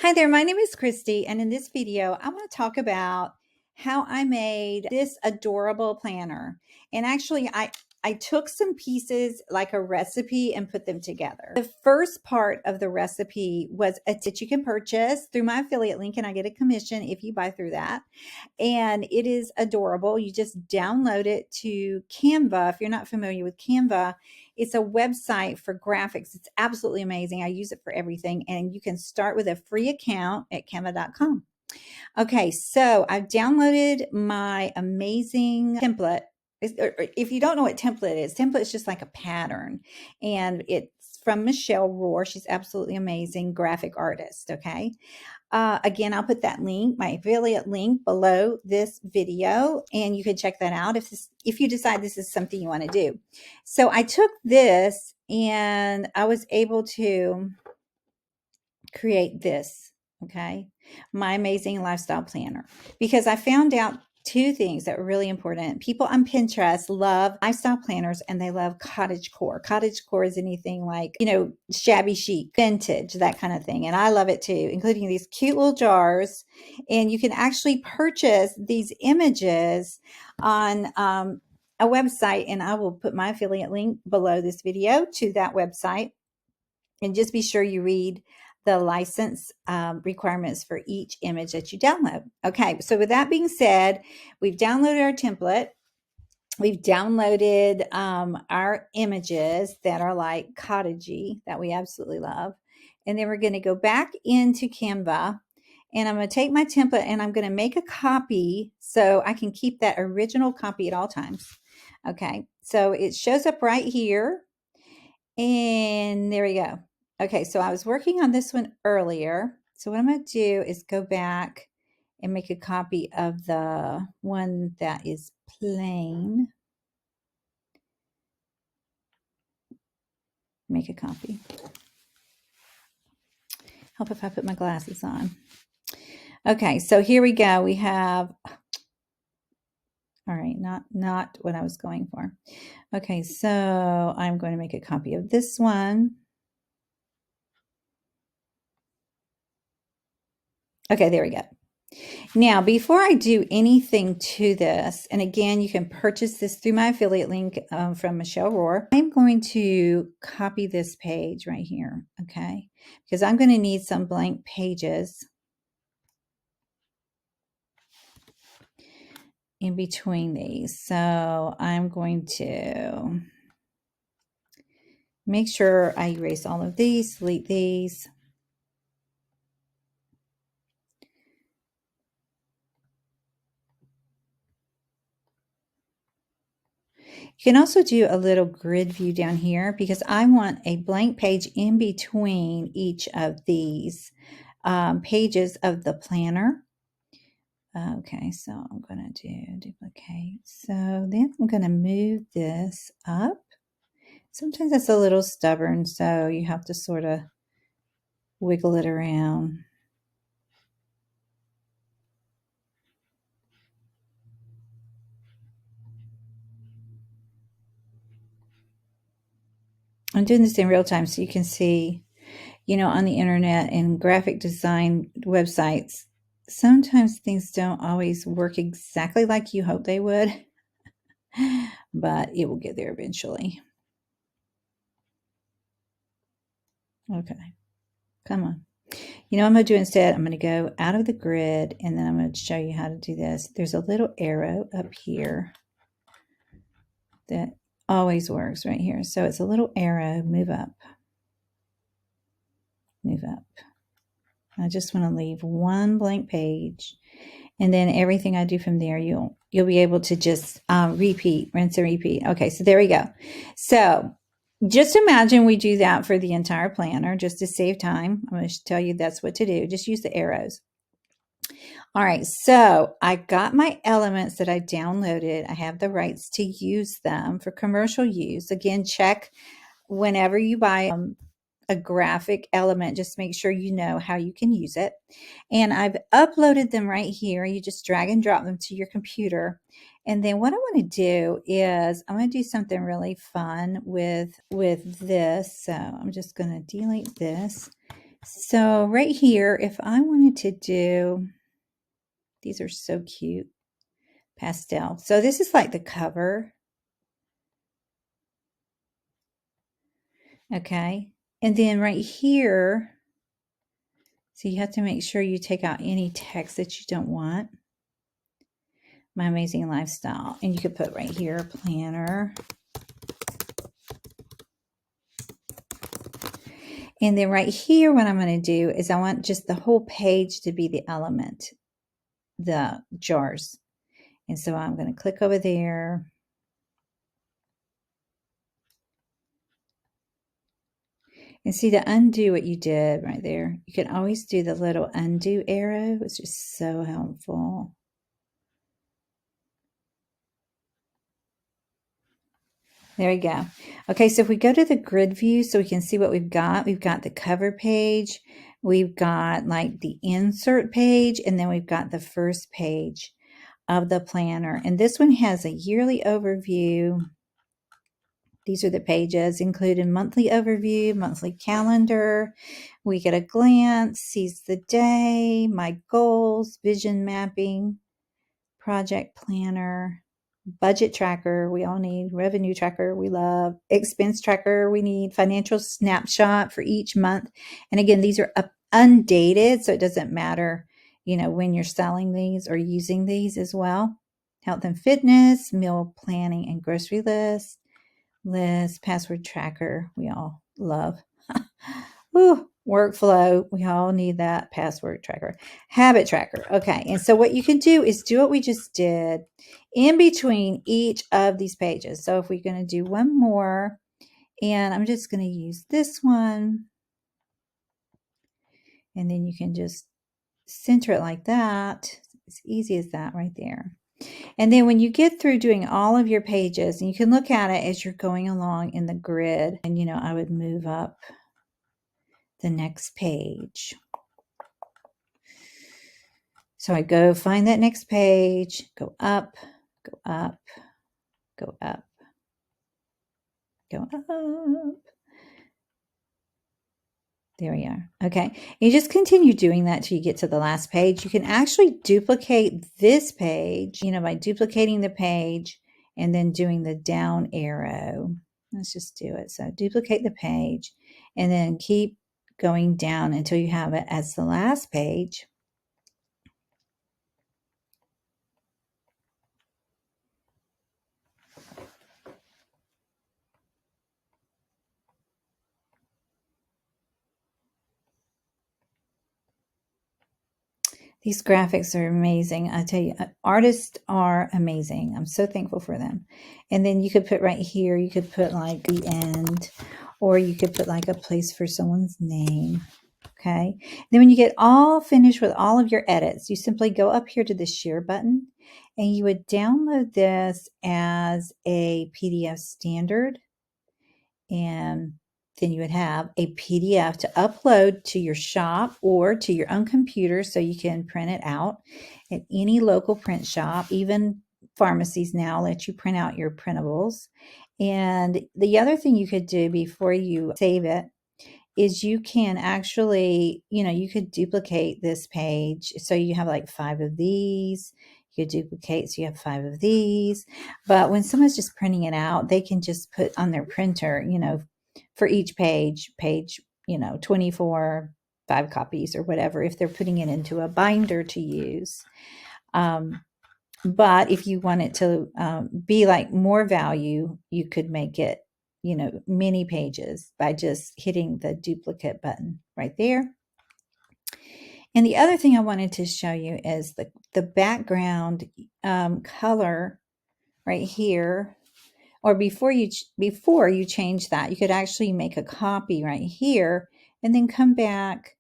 Hi there, my name is Christy, and in this video, I want to talk about how I made this adorable planner. And actually, I took some pieces like a recipe and put them together. The first part of the recipe was a kit you can purchase through my affiliate link, and I get a commission if you buy through that. And it is adorable. You just download it to Canva. If you're not familiar with Canva, it's a website for graphics. It's absolutely amazing. I use it for everything. And you can start with a free account at canva.com. Okay, so I've downloaded my amazing template. If you don't know what template is just like a pattern. And it's from Michelle Rohr. She's absolutely amazing graphic artist. Okay. Again, I'll put that link, my affiliate link below this video, and you can check that out if you decide this is something you want to do. So I took this and I was able to create this, okay, my amazing lifestyle planner, because I found out two things that were really important. People on Pinterest love lifestyle planners and they love cottagecore. Cottagecore is anything like, shabby chic, vintage, that kind of thing. And I love it too, including these cute little jars. And you can actually purchase these images on a website, and I will put my affiliate link below this video to that website. And just be sure you read the license requirements for each image that you download. Okay, so with that being said, we've downloaded our template. We've downloaded our images that are like cottagey, that we absolutely love. And then we're going to go back into Canva, and I'm going to take my template and I'm going to make a copy so I can keep that original copy at all times. Okay, so it shows up right here. And there we go. Okay, so I was working on this one earlier. So what I'm going to do is go back and make a copy of the one that is plain. Make a copy. Help if I put my glasses on. Okay, so here we go. We have, all right, not what I was going for. Okay, so I'm going to make a copy of this one. Okay, there we go. Now, before I do anything to this, and again, you can purchase this through my affiliate link from Michelle Rohr, I'm going to copy this page right here, okay? Because I'm going to need some blank pages in between these. So I'm going to make sure I erase all of these, delete these. You can also do a little grid view down here because I want a blank page in between each of these pages of the planner. Okay, so I'm going to do duplicate. So then I'm going to move this up. Sometimes it's a little stubborn, so you have to sort of wiggle it around. I'm doing this in real time so you can see, on the internet and graphic design websites, sometimes things don't always work exactly like you hope they would, but it will get there eventually. Okay, come on. What I'm going to do instead, I'm going to go out of the grid, and then I'm going to show you how to do this. There's a little arrow up here that always works right here. So it's a little arrow, move up, move up. I just want to leave one blank page, and then everything I do from there, you'll be able to just repeat, rinse and repeat. Okay, so there we go. So just imagine we do that for the entire planner just to save time. I'm going to tell you that's what to do. Just use the arrows. All right, so I got my elements that I downloaded. I have the rights to use them for commercial use. Again, check whenever you buy a graphic element, just make sure you know how you can use it. And I've uploaded them right here. You just drag and drop them to your computer. And then what I want to do is I'm going to do something really fun with this. So I'm just going to delete this. So right here, if I wanted to do, these are so cute, pastel. So this is like the cover. Okay. And then right here, so you have to make sure you take out any text that you don't want. My Amazing Lifestyle. And you could put right here, planner. And then right here, what I'm going to do is I want just the whole page to be the element, the jars. And so I'm going to click over there. And see, to undo what you did right there, you can always do the little undo arrow, which is so helpful. There we go. Okay, so if we go to the grid view so we can see what we've got the cover page, we've got like the insert page, and then we've got the first page of the planner. And this one has a yearly overview. These are the pages, including monthly overview, monthly calendar, week at a glance, seize the day, my goals, vision mapping, project planner, budget tracker, we all need, revenue tracker, we love, expense tracker, we need, financial snapshot for each month. And again, these are undated, so it doesn't matter, you know, when you're selling these or using these as well. Health and fitness, meal planning and grocery list, password tracker, we all love. Ooh, workflow, we all need that password tracker. Habit tracker. Okay, and so what you can do is do what we just did in between each of these pages. So if we're going to do one more, and I'm just going to use this one, and then you can just center it like that. It's easy as that right there. And then when you get through doing all of your pages, and you can look at it as you're going along in the grid, and you know, I would move up the next page. So I go find that next page, go up, go up, go up, go up. There we are. Okay. You just continue doing that till you get to the last page. You can actually duplicate this page, you know, by duplicating the page and then doing the down arrow. Let's just do it. So duplicate the page and then keep going down until you have it as the last page. These graphics are amazing. I tell you, artists are amazing. I'm so thankful for them. And then you could put right here, you could put like the end, or you could put like a place for someone's name. Okay. Then when you get all finished with all of your edits, you simply go up here to the share button and you would download this as a PDF standard. And then you would have a PDF to upload to your shop or to your own computer so you can print it out at any local print shop. Even pharmacies now let you print out your printables. And the other thing you could do before you save it is you can actually, you know, you could duplicate this page. So you have like 5 of these. You could duplicate, so you have 5 of these. But when someone's just printing it out, they can just put on their printer, you know, for each page, you know, 24, 5 copies or whatever, if they're putting it into a binder to use. But if you want it to be like more value, you could make it, you know, many pages by just hitting the duplicate button right there. And the other thing I wanted to show you is the background color right here. Or before you change that, you could actually make a copy right here and then come back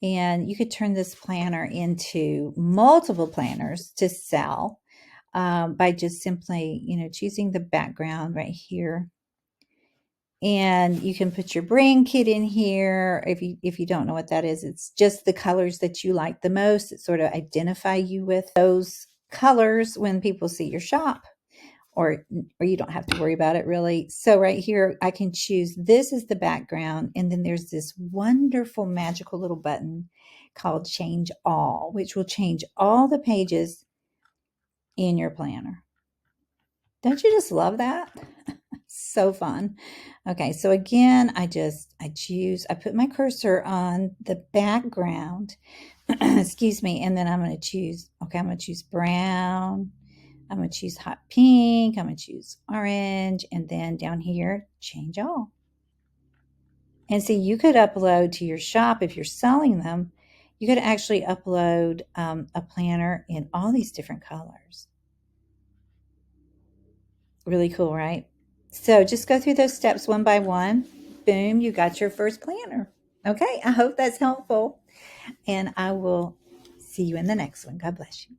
and you could turn this planner into multiple planners to sell by just simply, you know, choosing the background right here. And you can put your brand kit in here. If you don't know what that is, it's just the colors that you like the most. It sort of identify you with those colors when people see your shop. or you don't have to worry about it really. So right here, I can choose this as the background. And then there's this wonderful magical little button called Change All, which will change all the pages in your planner. Don't you just love that? So fun. Okay, so again, I put my cursor on the background, excuse me, and then I'm going to choose, I'm going to choose brown, I'm going to choose hot pink, I'm going to choose orange, and then down here, change all. And see, you could upload to your shop if you're selling them. You could actually upload a planner in all these different colors. Really cool, right? So just go through those steps one by one. Boom, you got your first planner. Okay, I hope that's helpful. And I will see you in the next one. God bless you.